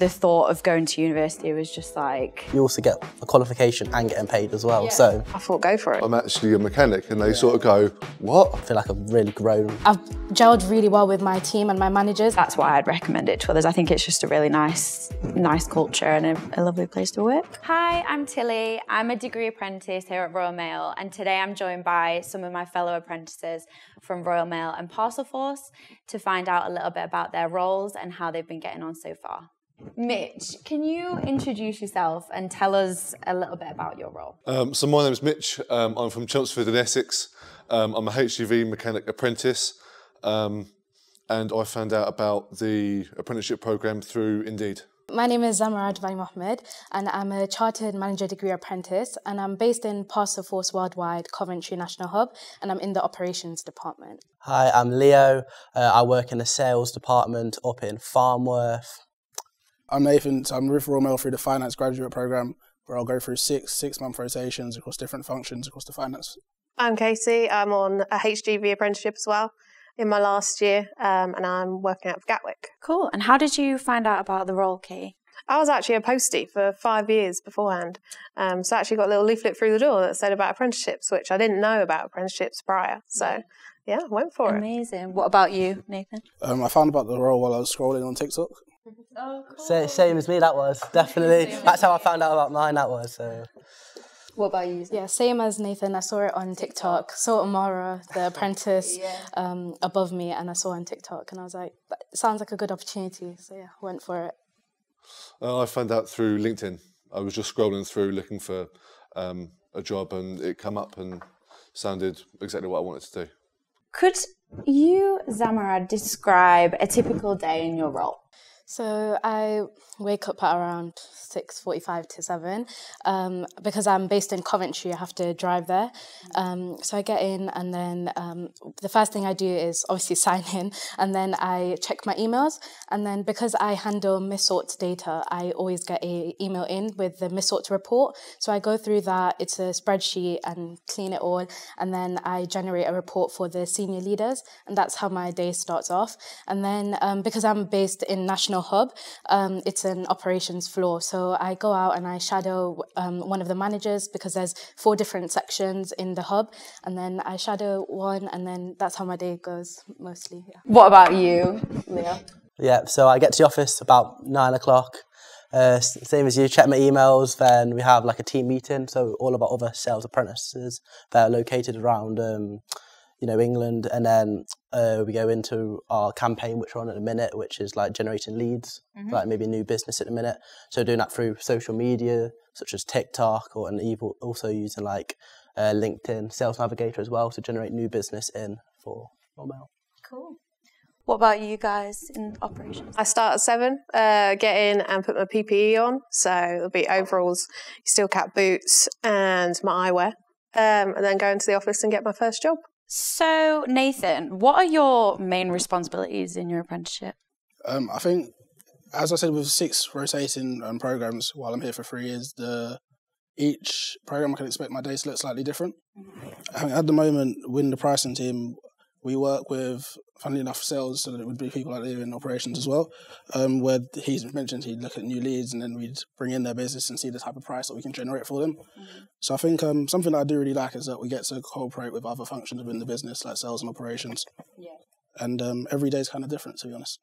The thought of going to university was just like... You also get a qualification and getting paid as well, so... I thought, go for it. I'm actually a mechanic, and they sort of go, what? I feel like I've really grown. I've gelled really well with my team and my managers. That's why I'd recommend it to others. I think it's just a really nice culture and a lovely place to work. Hi, I'm Tilly. I'm a degree apprentice here at Royal Mail, and today I'm joined by some of my fellow apprentices from Royal Mail and Parcelforce to find out a little bit about their roles and how they've been getting on so far. Mitch, can you introduce yourself and tell us a little bit about your role? So my name's Mitch. I'm from Chelmsford in Essex. I'm a HGV mechanic apprentice, and I found out about the apprenticeship programme through Indeed. My name is Zamara Advai Mohammed, and I'm a Chartered Manager Degree Apprentice, and I'm based in Parcelforce Worldwide, Coventry National Hub, and I'm in the Operations Department. Hi, I'm Leo. I work in the sales department up in Farnworth. I'm Nathan, so I'm with Royal Mail through the Finance Graduate Programme, where I'll go through six-month rotations across different functions across the finance. I'm Katie. I'm on a HGV apprenticeship as well in my last year, and I'm working out of Gatwick. Cool. And how did you find out about the role, Kate? I was actually a postie for 5 years beforehand, so I actually got a little leaflet through the door that said about apprenticeships, which I didn't know about apprenticeships prior. So, yeah, went for it. Amazing. What about you, Nathan? I found about the role while I was scrolling on TikTok. Oh, cool. Same as me, that was, definitely. That's how I found out about mine, that was. So. What about you? Yeah, same as Nathan. I saw it on TikTok. Saw Amara, the apprentice, above me, and I saw it on TikTok, and I was like, that sounds like a good opportunity. So yeah, went for it. I found out through LinkedIn. I was just scrolling through looking for a job, and it came up and sounded exactly what I wanted to do. Could you, Zamara, describe a typical day in your role? So I wake up at around 6:45 to 7. Because I'm based in Coventry, I have to drive there. So I get in, and then the first thing I do is obviously sign in, and then I check my emails. And then because I handle missort data, I always get an email in with the missort report. So I go through that, it's a spreadsheet, and clean it all. And then I generate a report for the senior leaders, and that's how my day starts off. And then because I'm based in National Hub, it's an operations floor. So I go out and I shadow one of the managers, because there's 4 different sections in the hub, and then I shadow one, and then that's how my day goes mostly. Yeah. What about you, Leo? Yeah, so I get to the office about 9 o'clock. Same as you, check my emails, then we have like a team meeting, so all of our other sales apprentices that are located around England, and then we go into our campaign, which we're on at the minute, which is like generating leads, like maybe new business at the minute. So doing that through social media, such as TikTok, and also using like LinkedIn, Sales Navigator as well, to generate new business in for Royal Mail. Cool. What about you guys in operations? I start at 7, get in and put my PPE on. So it'll be overalls, steel cap boots, and my eyewear, and then go into the office and get my first job. So, Nathan, what are your main responsibilities in your apprenticeship? I think, as I said, with 6 rotating programmes while I'm here for 3 years, each programme I can expect my days to look slightly different. I mean, at the moment, within the pricing team, we work with, funnily enough, sales, so that it would be people like Leo in operations as well, where he's mentioned he'd look at new leads, and then we'd bring in their business and see the type of price that we can generate for them. So I think something that I do really like is that we get to cooperate with other functions within the business, like sales and operations. Yeah. And every day is kind of different, to be honest.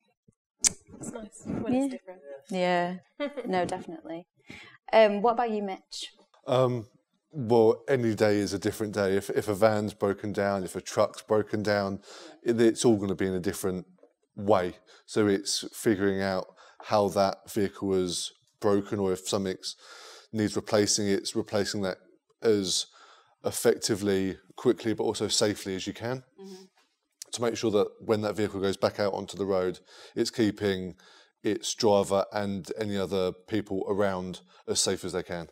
It's nice when it's different. Yeah, no, definitely. What about you, Mitch? Well, any day is a different day. If a van's broken down, if a truck's broken down, it's all going to be in a different way. So it's figuring out how that vehicle is broken, or if something needs replacing, it's replacing that as effectively, quickly, but also safely as you can, to make sure that when that vehicle goes back out onto the road, it's keeping its driver and any other people around as safe as they can.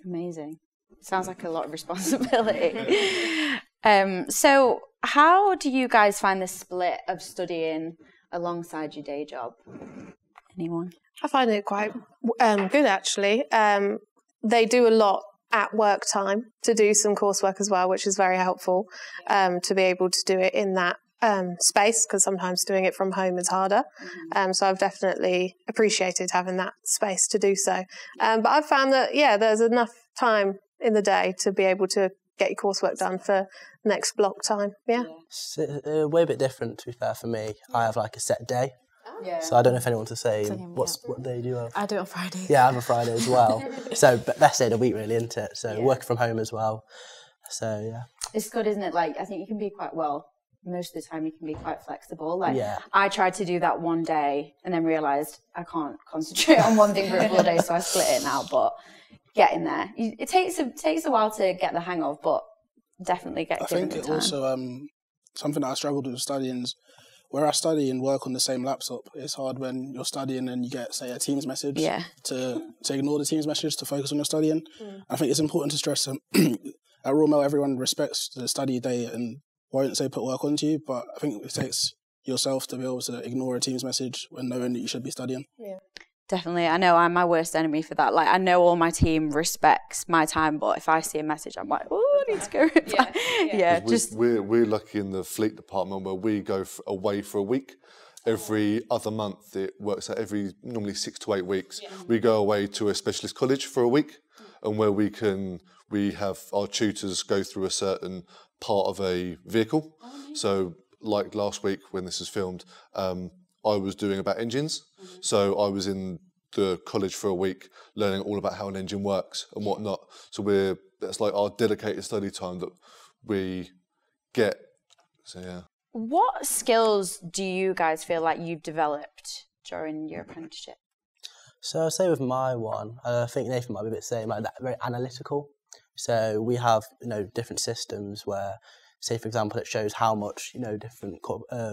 Amazing. Sounds like a lot of responsibility. So how do you guys find the split of studying alongside your day job? Anyone? I find it quite good, actually. They do a lot at work time to do some coursework as well, which is very helpful to be able to do it in that space, because sometimes doing it from home is harder. So I've definitely appreciated having that space to do so. But I've found that, there's enough time in the day to be able to get your coursework done for next block time. Yeah. It's way a bit different, to be fair, for me. I have like a set day. So I don't know if anyone's the same. What day do you have? I do it on Friday. Yeah, I have a Friday as well. So best day of the week, really, isn't it? So working from home as well. So yeah. It's good, isn't it? Like, I think you can be most of the time you can be quite flexible. Like, I tried to do that one day and then realised I can't concentrate on one thing for a couple of days, so I split it now. But getting there, it takes a while to get the hang of, but definitely get given the time. I think it also something that I struggled with studying is where I study and work on the same laptop. It's hard when you're studying and you get, say, a Teams message to ignore the Teams message to focus on your studying. I think it's important to stress at Royal Mail, everyone respects the study day and won't say put work onto you, but I think it takes yourself to be able to ignore a Teams message when knowing that you should be studying. Yeah. Definitely. I know I'm my worst enemy for that. Like, I know all my team respects my time, but if I see a message, I'm like, oh, I need to go reply. We're lucky in the fleet department where we go away for a week. Every other month, it works out normally 6 to 8 weeks. We go away to a specialist college for a week, and where we have our tutors go through a certain part of a vehicle. So like last week when this was filmed, I was doing about engines. So I was in the college for a week learning all about how an engine works and whatnot. So that's like our dedicated study time that we get. So yeah. What skills do you guys feel like you've developed during your apprenticeship? So I'll say with my one, I think Nathan might be a bit the same, like that, very analytical. So we have, different systems where, say, for example, it shows how much, different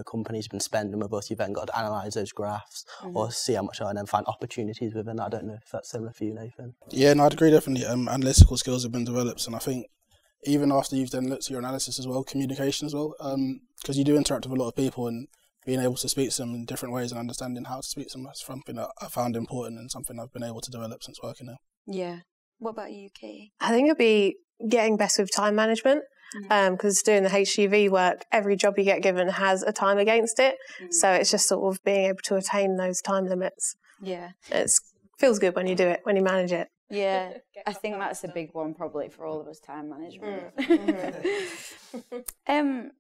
companies have been spending with us. You've then got to analyse those graphs or see how much and then find opportunities within. I don't know if that's similar for you, Nathan. Yeah, no, I'd agree definitely. Analytical skills have been developed, and I think even after you've then looked at your analysis as well, communication as well, because you do interact with a lot of people, and being able to speak to them in different ways and understanding how to speak to them is something that I found important and something I've been able to develop since working there. Yeah. What about you, Kate? I think it'd be getting best with time management. Because doing the HGV work, every job you get given has a time against it. So it's just sort of being able to attain those time limits. Yeah. It feels good when you do it, when you manage it. Yeah, I think that's a big one probably for all of us, time management.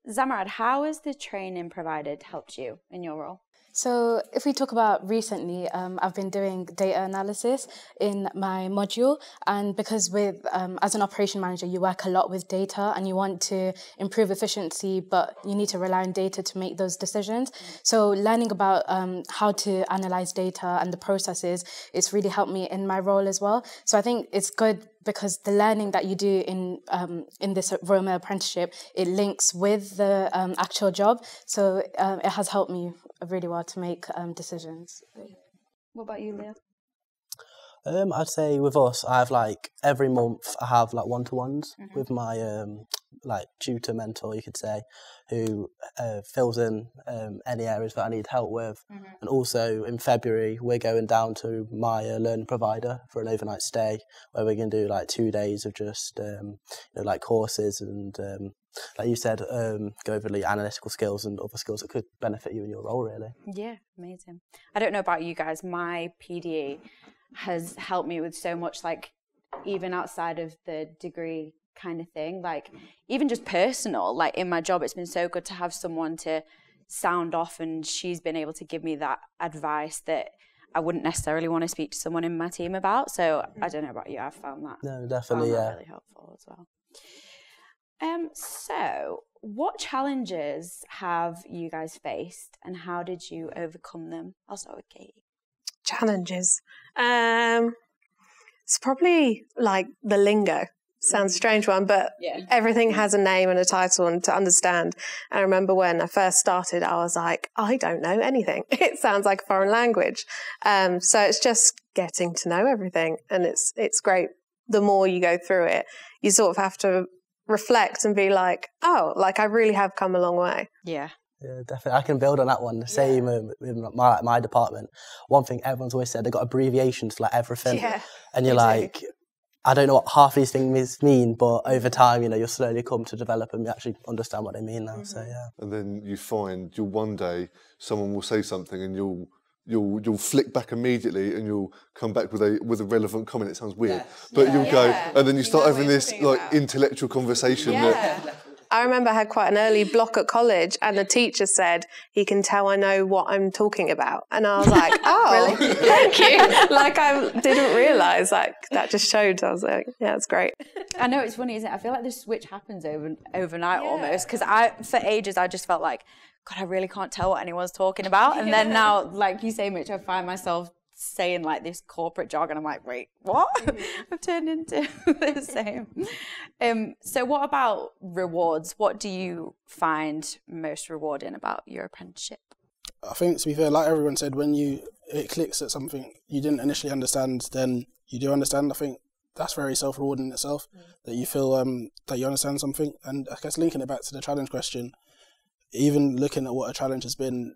Zamarad, how has the training provided helped you in your role? So if we talk about recently, I've been doing data analysis in my module, and because as an operation manager, you work a lot with data and you want to improve efficiency, but you need to rely on data to make those decisions. So learning about how to analyze data and the processes, it's really helped me in my role as well. So I think it's good because the learning that you do in this Royal Mail apprenticeship, it links with the actual job. So it has helped me really well to make decisions. What about you, Leo? I'd say with us, I have every month I have one-to-ones with my tutor mentor, you could say, who fills in any areas that I need help with. And also in February, we're going down to my learning provider for an overnight stay where we're going to do 2 days of just courses and like you said, go over the analytical skills and other skills that could benefit you in your role, really. Yeah, amazing. I don't know about you guys, my PDE has helped me with so much, even outside of the degree kind of thing, even just personal, in my job, it's been so good to have someone to sound off, and she's been able to give me that advice that I wouldn't necessarily want to speak to someone in my team about. So I don't know about you, I've found that. No, definitely, yeah. Really helpful as well. So what challenges have you guys faced and how did you overcome them? I'll start with Katie. Challenges. It's probably the lingo. Sounds a strange one, but everything has a name and a title and to understand. And I remember when I first started, I was like, I don't know anything. It sounds like a foreign language. So it's just getting to know everything. And it's great. The more you go through it, you sort of have to reflect and be I really have come a long way. Yeah. Yeah, definitely. I can build on that one. The same with my department. One thing everyone's always said, they've got abbreviations for everything. Yeah, and you're I don't know what half these things mean, but over time, you know, you'll slowly come to develop and actually understand what they mean now. So yeah. And then you find you'll one day someone will say something and you'll flick back immediately and you'll come back with a relevant comment. It sounds weird, but you'll go, and then you start having this like intellectual conversation. That, I remember I had quite an early block at college, and the teacher said, "He can tell I know what I'm talking about," and I was like, "Oh, really? Thank you." Like I didn't realise, like that just showed. I was like, "Yeah, it's great." I know it's funny, isn't it? I feel like the switch happens overnight almost, because for ages I just felt like, God, I really can't tell what anyone's talking about, and then now, like you say, Mitch, I find myself saying like this corporate jargon. I'm like, wait, what? I've turned into the same. So what about rewards? What do you find most rewarding about your apprenticeship? I think, to be fair, like everyone said, when it clicks at something you didn't initially understand, then you do understand. I think that's very self-rewarding in itself, that you feel that you understand something. And I guess linking it back to the challenge question, even looking at what a challenge has been,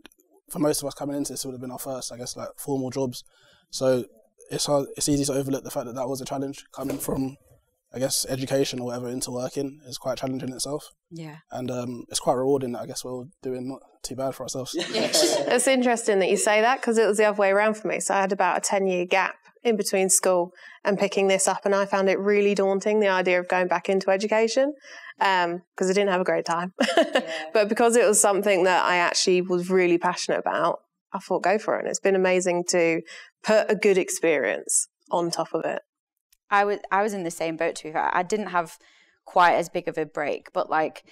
for most of us coming into this, would have been our first, I guess, like formal jobs. So it's easy to overlook the fact that that was a challenge coming from, I guess, education or whatever into working is quite challenging in itself. Yeah. And it's quite rewarding that I guess we're all doing not too bad for ourselves. It's interesting that you say that, because it was the other way around for me. So I had about a 10-year gap in between school and picking this up, and I found it really daunting, the idea of going back into education, because I didn't have a great time. But because it was something that I actually was really passionate about, I thought go for it, and it's been amazing to put a good experience on top of it. I was in the same boat too. I didn't have quite as big of a break, but like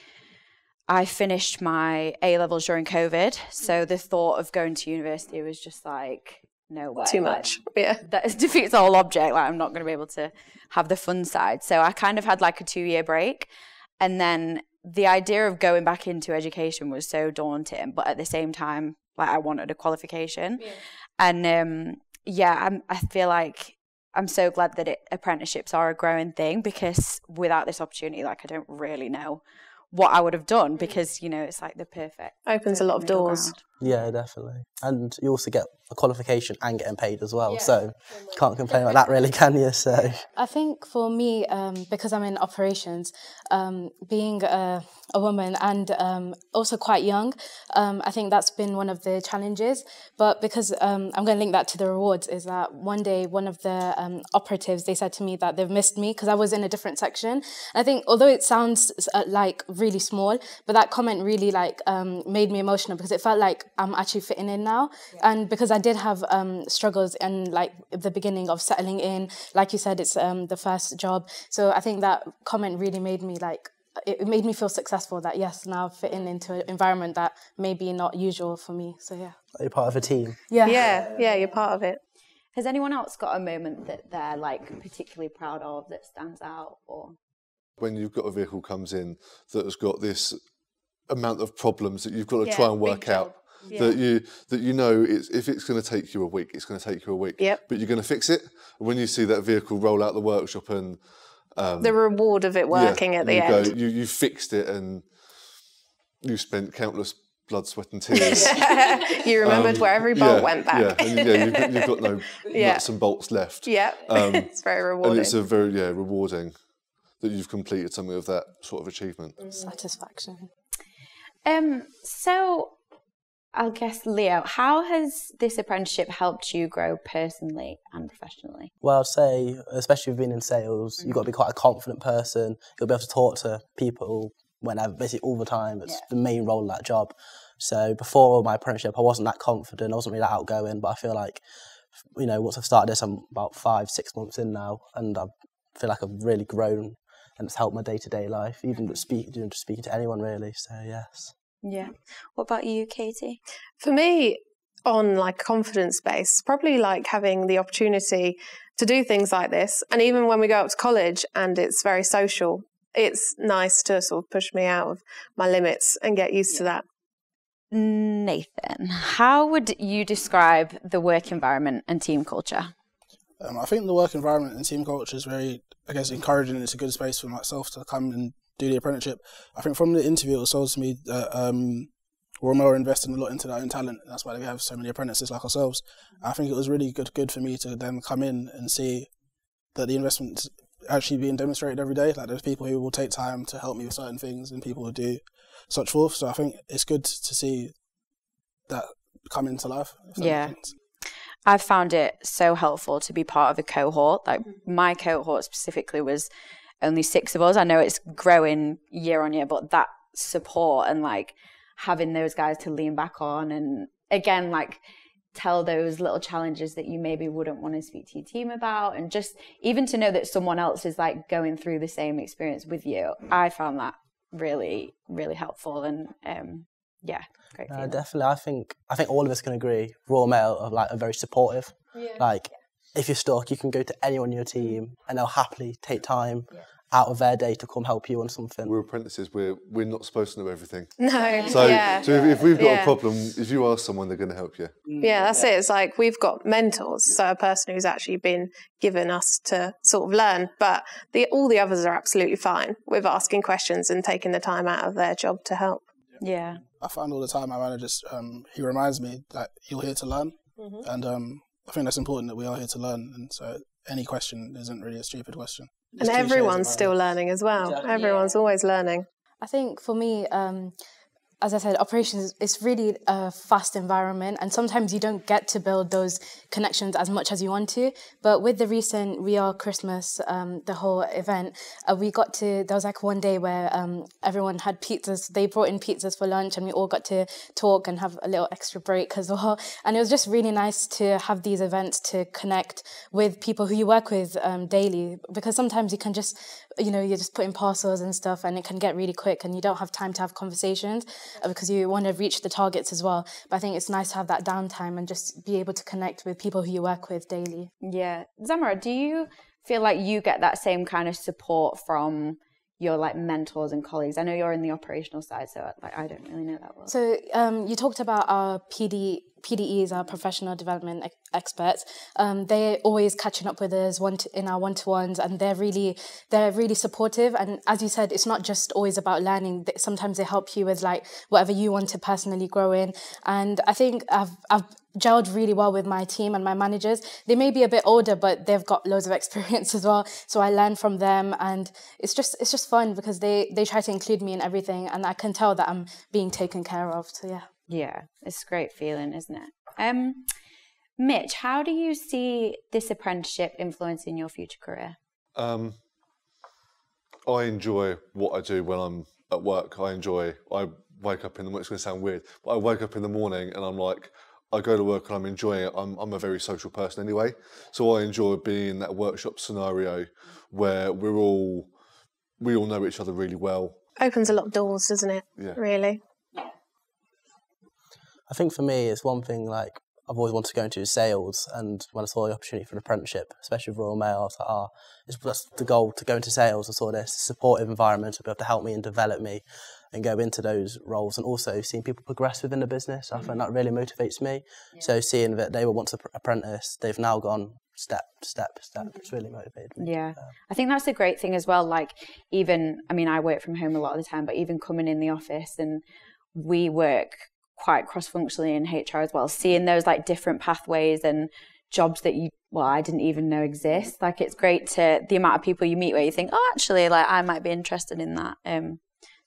I finished my A-levels during COVID, so the thought of going to university was just like, no way. Too much. Yeah. That defeats the whole object. Like, I'm not going to be able to have the fun side. So I kind of had like a 2-year break. And then the idea of going back into education was so daunting. But at the same time, like I wanted a qualification. Yeah. And I feel like I'm so glad that apprenticeships are a growing thing, because without this opportunity, like I don't really know what I would have done, because, you know, it's like the perfect. Opens a lot of doors. Ground. Yeah, definitely. And you also get a qualification and getting paid as well. Yeah. So can't complain about that really, can you? So I think for me, because I'm in operations, being a woman and also quite young, I think that's been one of the challenges. But because I'm going to link that to the rewards, is that one day one of the operatives, they said to me that they've missed me because I was in a different section. And I think although it sounds like really small, but that comment really like made me emotional, because it felt like I'm actually fitting in now. Yeah. And because I did have struggles in like the beginning of settling in, like you said, it's the first job. So I think that comment really made me like, it made me feel successful that yes, now fitting into an environment that maybe not usual for me. So yeah. You're part of a team. Yeah, you're part of it. Has anyone else got a moment that they're like particularly proud of that stands out? Or when you've got a vehicle comes in that has got this amount of problems that you've got to try and work out. Yeah. That you know if it's going to take you a week, it's going to take you a week. Yep. But you're going to fix it. When you see that vehicle roll out the workshop and the reward of it working at the end. You fixed it, and you spent countless blood, sweat, and tears. You remembered where every bolt went back. And you've got no nuts and bolts left. Yeah. It's very rewarding. And it's a very rewarding that you've completed something of that sort of achievement. Satisfaction. So I guess, Leo, how has this apprenticeship helped you grow personally and professionally? Well, I'd say, especially with being in sales, you've got to be quite a confident person. You'll be able to talk to people whenever, basically all the time. It's the main role of that job. So before my apprenticeship, I wasn't that confident. I wasn't really that outgoing, but I feel like, you know, once I've started this, I'm about 5-6 months in now, and I feel like I've really grown, and it's helped my day-to-day life, even just speaking to anyone really. So yes. Yeah. What about you, Katie? For me, on like confidence base, probably like having the opportunity to do things like this. And even when we go up to college and it's very social, it's nice to sort of push me out of my limits and get used to that. Nathan, how would you describe the work environment and team culture? I think the work environment and team culture is very, I guess, encouraging. It's a good space for myself to come and do the apprenticeship. I think from the interview it was told to me that Royal Mail are investing a lot into their own talent. That's why they have so many apprentices like ourselves. I think it was really good for me to then come in and see that the investment actually being demonstrated every day. Like there's people who will take time to help me with certain things and people who do such forth. So I think it's good to see that come into life. Yeah. I've found it so helpful to be part of a cohort. Like my cohort specifically was only 6 of us. I know it's growing year on year, but that support and like having those guys to lean back on and again, like tell those little challenges that you maybe wouldn't want to speak to your team about, and just even to know that someone else is like going through the same experience with you. I found that really, really helpful, and yeah, great. Definitely, I think all of us can agree. Royal Mail are very supportive. Yeah. Like if you're stuck, you can go to anyone in your team, and they'll happily take time out of their day to come help you on something. We're apprentices. We're not supposed to know everything. No. So if we've got a problem, if you ask someone, they're going to help you. Yeah, that's it. It's like we've got mentors, so a person who's actually been given us to sort of learn, but all the others are absolutely fine with asking questions and taking the time out of their job to help. Yeah. I find all the time my manager, he reminds me that you're here to learn, and I think that's important that we are here to learn, and so any question isn't really a stupid question. And everyone's still learning as well. Exactly. Everyone's always learning. I think for me, as I said, operations is really a fast environment, and sometimes you don't get to build those connections as much as you want to. But with the recent We Are Christmas, the whole event, there was like one day where everyone had pizzas. They brought in pizzas for lunch, and we all got to talk and have a little extra break as well. And it was just really nice to have these events to connect with people who you work with daily, because sometimes you can just, you're just putting parcels and stuff, and it can get really quick, and you don't have time to have conversations because you want to reach the targets as well. But I think it's nice to have that downtime and just be able to connect with people who you work with daily. Yeah. Zamara, do you feel like you get that same kind of support from your like mentors and colleagues? I know you're in the operational side, so like I don't really know that well. So you talked about our PDEs, our professional development experts. They're always catching up with us in our one-to-ones, and they're really supportive. And as you said, it's not just always about learning. Sometimes they help you with like whatever you want to personally grow in. And I think I've gelled really well with my team and my managers. They may be a bit older, but they've got loads of experience as well. So I learn from them, and it's just fun because they try to include me in everything, and I can tell that I'm being taken care of. So yeah. Yeah, it's a great feeling, isn't it? Mitch, how do you see this apprenticeship influencing your future career? I enjoy what I do when I'm at work. I wake up in the morning, it's going to sound weird, but I wake up in the morning and I'm like, I go to work and I'm enjoying it. I'm a very social person anyway. So I enjoy being in that workshop scenario where we all know each other really well. Opens a lot of doors, doesn't it? Yeah. Really. I think for me, it's one thing like I've always wanted to go into sales, and when I saw the opportunity for an apprenticeship, especially with Royal Mail, I was like, that's the goal, to go into sales. I saw this supportive environment to be able to help me and develop me and go into those roles, and also seeing people progress within the business. I find that really motivates me. Yeah. So seeing that they were once an apprentice, they've now gone step to step. It's really motivated me. Yeah. I think that's a great thing as well. Like I work from home a lot of the time, but even coming in the office, and we work quite cross-functionally in HR as well, seeing those like different pathways and jobs that I didn't even know exist. Like it's great the amount of people you meet where you think, oh, actually, like I might be interested in that.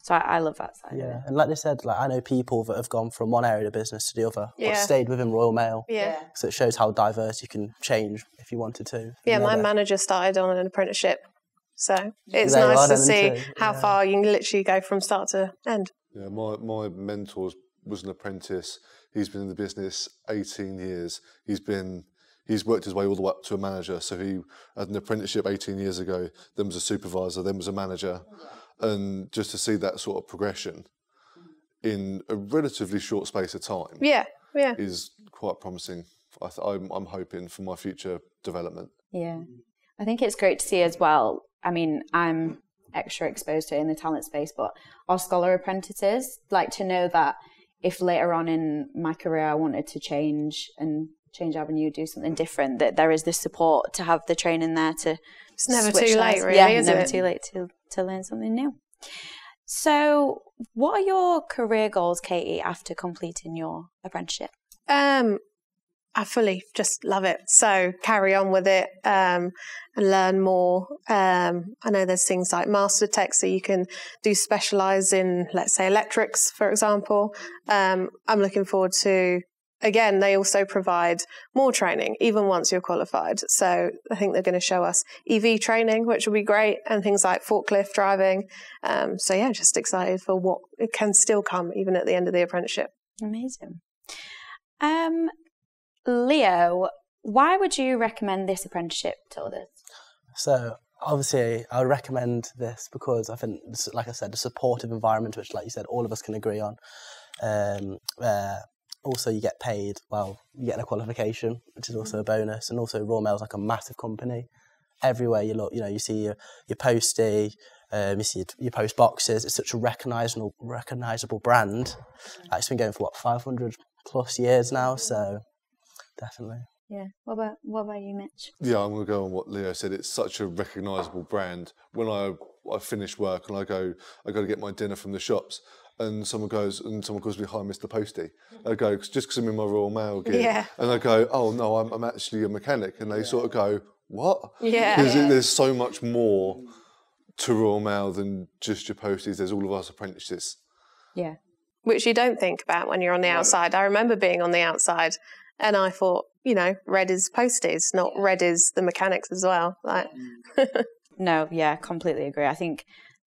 So I love that side. Yeah, and like they said, like I know people that have gone from one area of the business to the other, but stayed within Royal Mail. Yeah. So it shows how diverse you can change if you wanted to. Yeah, my manager started on an apprenticeship, so it's nice to see how far you can literally go from start to end. Yeah, my mentor was an apprentice. He's been in the business 18 years. He's worked his way all the way up to a manager. So he had an apprenticeship 18 years ago, then was a supervisor, then was a manager. And just to see that sort of progression in a relatively short space of time is quite promising. I'm hoping for my future development. Yeah. I think it's great to see as well. I mean, I'm extra exposed to it in the talent space, but our scholar apprentices, like to know that if later on in my career I wanted to change avenue, do something different, that there is this support to have the training there to It's never too late, really, is it? Never too late to learn something new. So what are your career goals, Katie, after completing your apprenticeship? I fully just love it. So carry on with it and learn more. I know there's things like Master Tech, so you can specialise in, let's say, electrics, for example. I'm looking forward to, again, they also provide more training, even once you're qualified. So I think they're going to show us EV training, which will be great, and things like forklift driving. So yeah, just excited for what it can still come, even at the end of the apprenticeship. Amazing. Leo, why would you recommend this apprenticeship to others? So obviously, I would recommend this because I think, like I said, the supportive environment, which, like you said, all of us can agree on. Also, you get paid, well, you get a qualification, which is also a bonus. And also, Royal Mail's like a massive company. Everywhere you look, you see your postie, you see your post boxes. It's such a recognisable brand. It's been going for, 500 plus years now, so definitely. Yeah. What about you, Mitch? Yeah, I'm going to go on what Leo said. It's such a recognisable brand. When I finish work and I go to get my dinner from the shops, and someone calls me, "Hi, Mr. Postie." I go, just because I'm in my Royal Mail gear. Yeah. And I go, "Oh no, I'm actually a mechanic," and they sort of go, "What?" Yeah. Because there's so much more to Royal Mail than just your posties. There's all of us apprentices. Yeah. Which you don't think about when you're on the outside. I remember being on the outside and I thought, red is posties, not red is the mechanics as well. No, yeah, completely agree. I think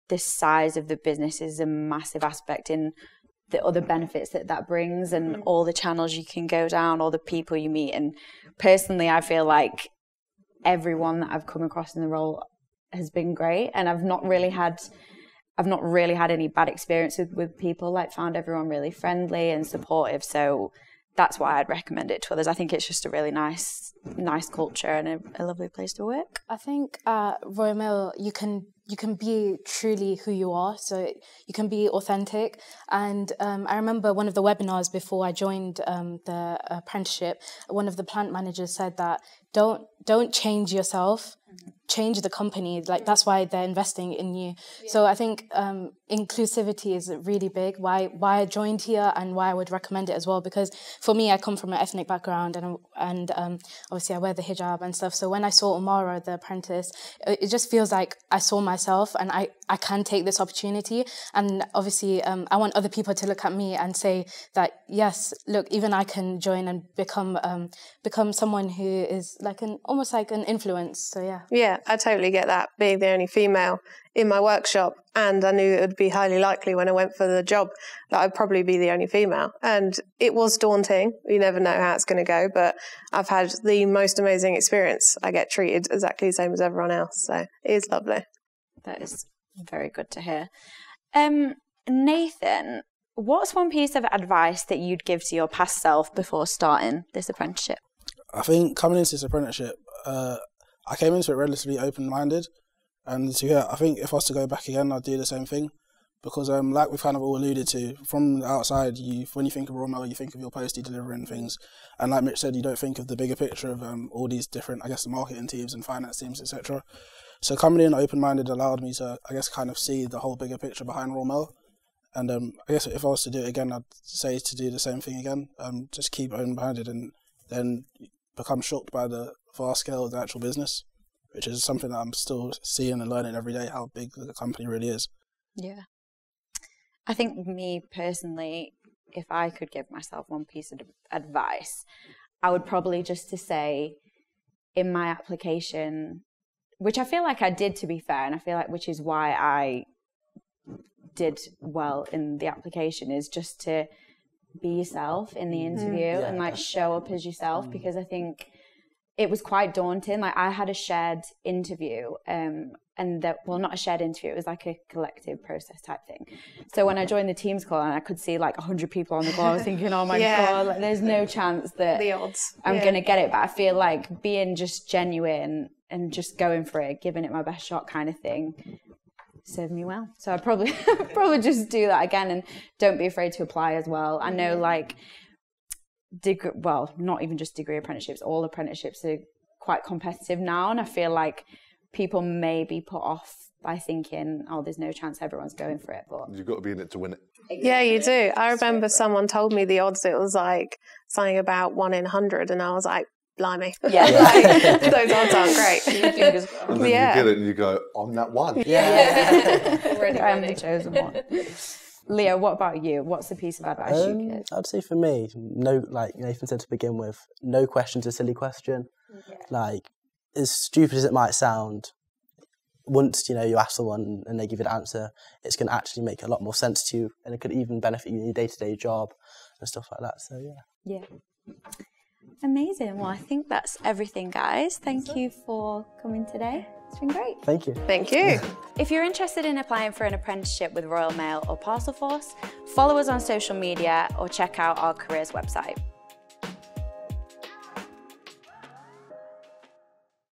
the size of the business is a massive aspect in the other benefits that brings, and all the channels you can go down, all the people you meet. And personally, I feel like everyone that I've come across in the role has been great, and I've not really had any bad experience with people. Found everyone really friendly and supportive. So that's why I'd recommend it to others. I think it's just a really nice culture and a lovely place to work. I think Royal Mail, you can be truly who you are, so you can be authentic. And I remember one of the webinars before I joined the apprenticeship, one of the plant managers said that don't change yourself, change the company. That's why they're investing in you. Yeah. So I think inclusivity is really big. Why I joined here and why I would recommend it as well. Because for me, I come from an ethnic background and obviously I wear the hijab and stuff. So when I saw Umara, the apprentice, it just feels like I saw myself and I can take this opportunity. And obviously I want other people to look at me and say that, yes, look, even I can join and become someone who is almost like an influence. So yeah. Yeah, I totally get that, being the only female in my workshop. And I knew it would be highly likely when I went for the job that I'd probably be the only female. And it was daunting. You never know how it's going to go, but I've had the most amazing experience. I get treated exactly the same as everyone else. So it is lovely. That is very good to hear. Nathan, what's one piece of advice that you'd give to your past self before starting this apprenticeship? I think coming into this apprenticeship, I came into it relatively open-minded, and I think if I was to go back again, I'd do the same thing, because like we've kind of all alluded to, from the outside, when you think of Royal Mail, you think of your postie delivering things, and like Mitch said, you don't think of the bigger picture of all these different, the marketing teams and finance teams, etc. So coming in open-minded allowed me to, kind of see the whole bigger picture behind Royal Mail. And if I was to do it again, I'd say to do the same thing again. Just keep open-minded and then become shocked by the vast scale of the actual business, which is something that I'm still seeing and learning every day, how big the company really is. Yeah. I think me personally, if I could give myself one piece of advice, I would probably just to say in my application, which I feel like I did, to be fair, and I feel like which is why I did well in the application, is just to be yourself in the interview and show up as yourself, because I think it was quite daunting. I had a shared interview not a shared interview, it was like a collective process type thing. So when I joined the Teams call and I could see 100 people on the call, I was thinking, oh my God, there's no chance that the odds. I'm going to get it. But I feel like being just genuine and just going for it, giving it my best shot kind of thing, served me well. So I'd probably just do that again, and don't be afraid to apply as well. I know not even just degree apprenticeships, all apprenticeships are quite competitive now, and I feel like people may be put off by thinking, oh, there's no chance everyone's going for it. But You've got to be in it to win it. Yeah, you do. I remember someone told me the odds, it was like something about 1 in 100, and I was like, blimey. Yeah. Like, those odds aren't great. And then you get it and you go, I'm that one. I'm the chosen one. Leo, what about you? What's the piece of advice you give? I'd say for me, no, like Nathan said to begin with, no question's a silly question. Like, as stupid as it might sound, once, you ask someone and they give you the answer, it's going to actually make a lot more sense to you, and it could even benefit you in your day-to-day job and stuff like that. So, yeah. Amazing. Well, I think that's everything, guys. Thank you for coming today. It's been great. Thank you. Thank you. If you're interested in applying for an apprenticeship with Royal Mail or Parcelforce, follow us on social media or check out our careers website.